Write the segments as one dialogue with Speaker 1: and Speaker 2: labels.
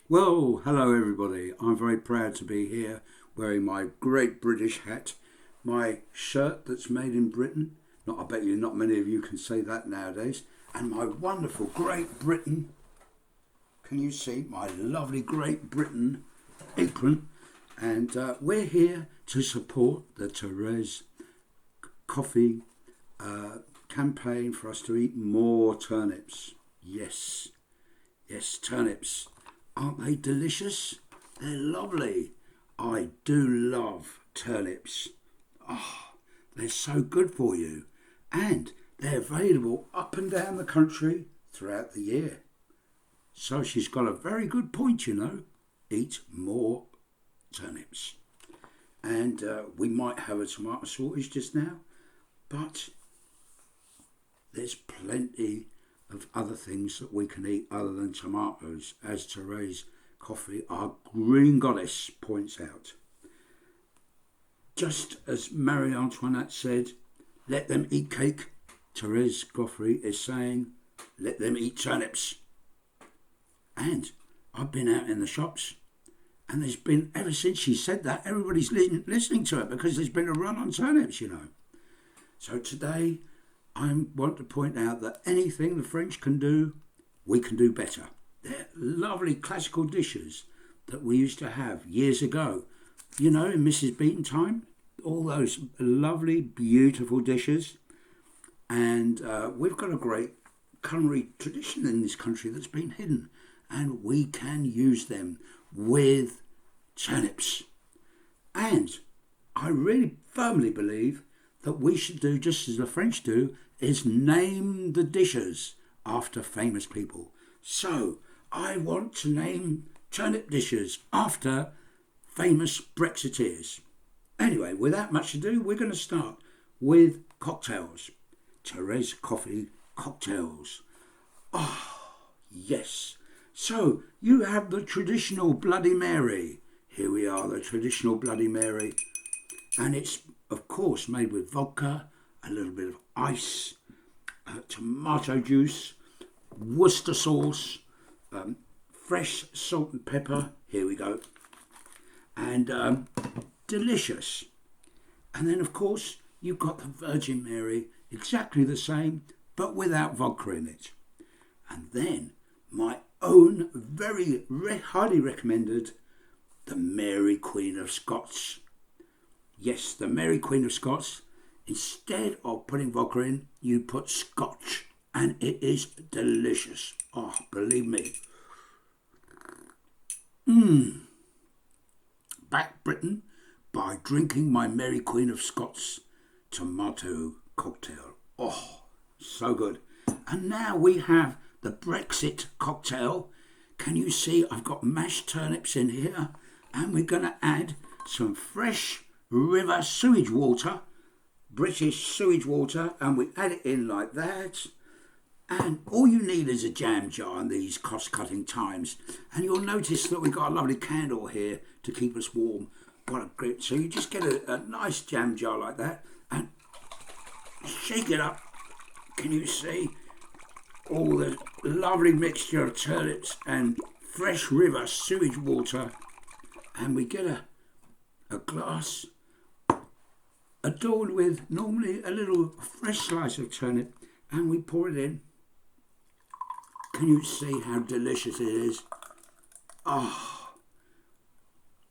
Speaker 1: Well, hello everybody. I'm very proud to be here wearing my great British hat, my shirt that's made in Britain. I bet you not many of you can say that nowadays. And my wonderful Great Britain, can you see my lovely Great Britain apron? And we're here to support the Therese Coffey campaign for us to eat more turnips. Yes, turnips. Aren't they delicious? They're lovely. I do love turnips. They're so good for you. And they're available up and down the country throughout the year. So she's got a very good point, Eat more turnips. And we might have a tomato shortage just now, but there's plenty of other things that we can eat other than tomatoes, as Therese Coffey, our Green Goddess, points out. Just as Marie Antoinette said, let them eat cake, Therese Coffey is saying, let them eat turnips. And I've been out in the shops, and there's been, ever since she said that, everybody's listening to it because there's been a run on turnips, So today, I want to point out that anything the French can do, we can do better. They're lovely classical dishes that we used to have years ago. In Mrs. Beeton time, all those lovely, beautiful dishes. And we've got a great culinary tradition in this country that's been hidden. And we can use them with turnips. And I really firmly believe that we should do just as the French do, is name the dishes after famous people. So I want to name turnip dishes after famous Brexiteers. Anyway, without much ado, we're going to start with cocktails. Therese Coffey cocktails. Yes. So you have the traditional Bloody Mary. Here we are, the traditional Bloody Mary. And it's, of course, made with vodka, a little bit of ice, tomato juice, Worcester sauce, fresh salt and pepper. Here we go. And delicious. And then, of course, you've got the Virgin Mary, exactly the same, but without vodka in it. And then my own very highly recommended, the Mary Queen of Scots. Yes, the Mary Queen of Scots. Instead of putting vodka in, you put scotch, and it is delicious. Believe me. Back Britain by drinking my Mary Queen of Scots tomato cocktail. So good. And now we have the Brexit cocktail. Can you see I've got mashed turnips in here, and we're going to add some fresh river sewage water, British sewage water, and we add it in like that. And all you need is a jam jar in these cost-cutting times. And you'll notice that we've got a lovely candle here to keep us warm. What a great... So you just get a nice jam jar like that and shake it up. Can you see all the lovely mixture of turnips and fresh river sewage water? And we get a glass adorned with normally a little fresh slice of turnip, and we pour it in. Can you see how delicious it is?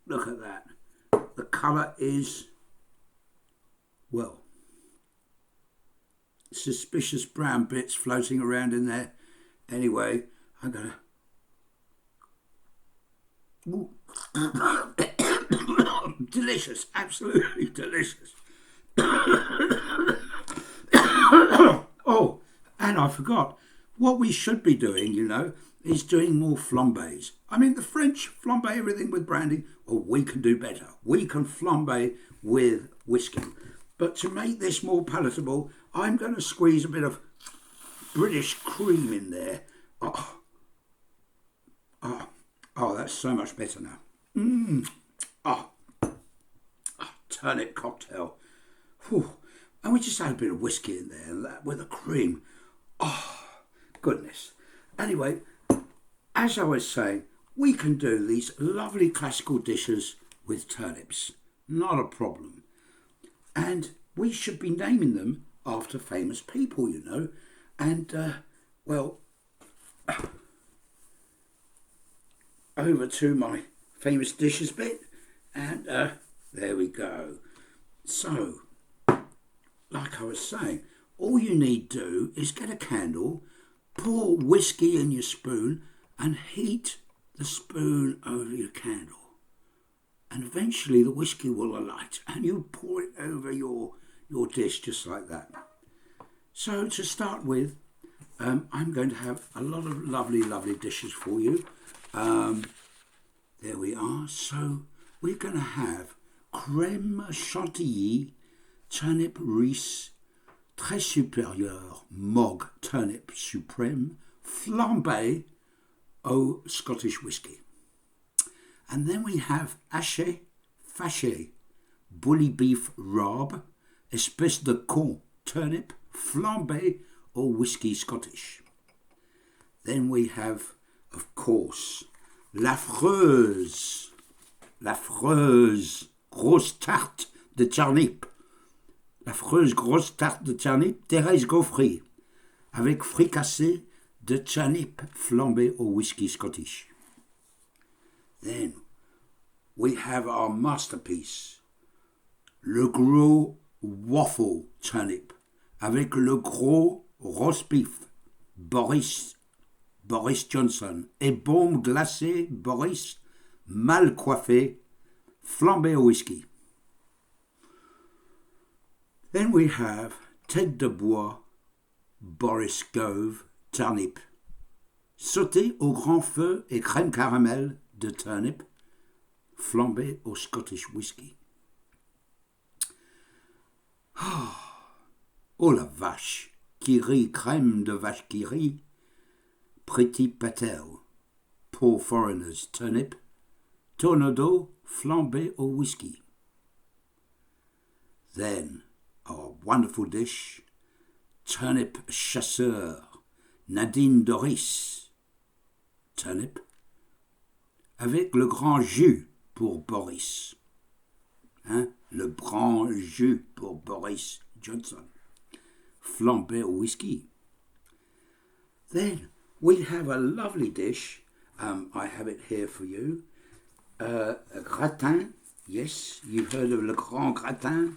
Speaker 1: Look at that. The colour is, well, suspicious brown bits floating around in there. Anyway, I'm gonna... delicious, absolutely delicious. And I forgot, what we should be doing, is doing more flambés. I mean, the French flambe everything with brandy, we can do better. We can flambe with whiskey. But to make this more palatable, I'm going to squeeze a bit of British cream in there. That's so much better now. Turnip cocktail. And we just add a bit of whiskey in there, and that with the cream. Goodness. Anyway, as I was saying, we can do these lovely classical dishes with turnips. Not a problem. And we should be naming them after famous people, you know. And, well, over to my famous dishes bit. And there we go. So, like I was saying, all you need to do is get a candle, pour whiskey in your spoon and heat the spoon over your candle. And eventually the whiskey will alight and you pour it over your dish just like that. So to start with, I'm going to have a lot of lovely, lovely dishes for you. There we are. So we're going to have crème chantilly, turnip Rees, très supérieur, Mogg Turnip suprême, flambee au Scottish whisky. And then we have Hachee Fachee, bully beef Raab, espece de con turnip, flambee or whisky Scottish. Then we have, of course, l'affreuse grosse tarte de turnip, l'affreuse grosse tarte de turnip Therese Coffey, avec fricassé de turnip, flambé or whisky Scottish. Then we have our masterpiece, le gros waffle turnip, avec le gros roast beef, Boris Johnson, et bombe glacée Boris, mal coiffé, flambé au whisky. Then we have tête de bois, Boris Gove, turnip, sauté au grand feu et crème caramel de turnip, flambé au Scottish whisky. Oh la vache, qui rit, crème de vache qui rit, Pretty Patel, poor foreigners, turnip, tornado, flambé au whisky. Then our wonderful dish, turnip chasseur, Nadine de Rees, turnip, avec le grand jus pour Boris. Le grand jus pour Boris Johnson. Flambé au whisky. Then we have a lovely dish. I have it here for you. A gratin. Yes, you've heard of le grand gratin.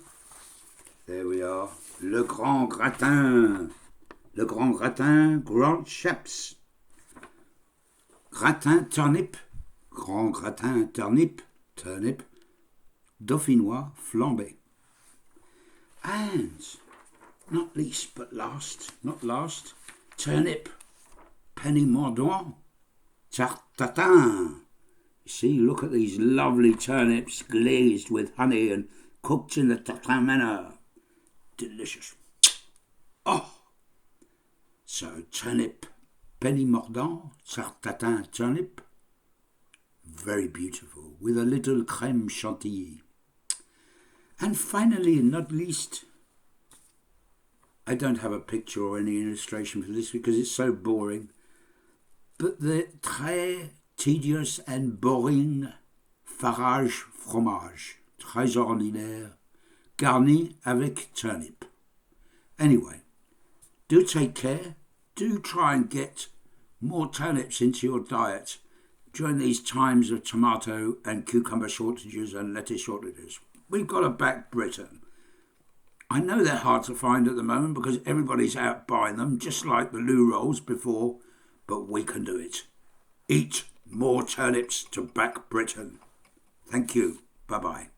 Speaker 1: There we are. Le grand gratin. Le grand gratin, grand chaps. Gratin turnip. Grand gratin turnip. Turnip. Dauphinois flambé. And not least but not last, turnip penny mordant tarte tatin. You see, look at these lovely turnips glazed with honey and cooked in the tatin manner. Delicious. Oh! So turnip penny mordant tarte tatin turnip. Very beautiful, with a little crème chantilly. And finally, not least, I don't have a picture or any illustration for this because it's so boring, but the très tedious and boring farage fromage, très ordinaire, garni avec turnip. Anyway, do take care. Do try and get more turnips into your diet during these times of tomato and cucumber shortages and lettuce shortages. We've got to back Britain. I know they're hard to find at the moment because everybody's out buying them, just like the loo rolls before, but we can do it. Eat more turnips to back Britain. Thank you. Bye-bye.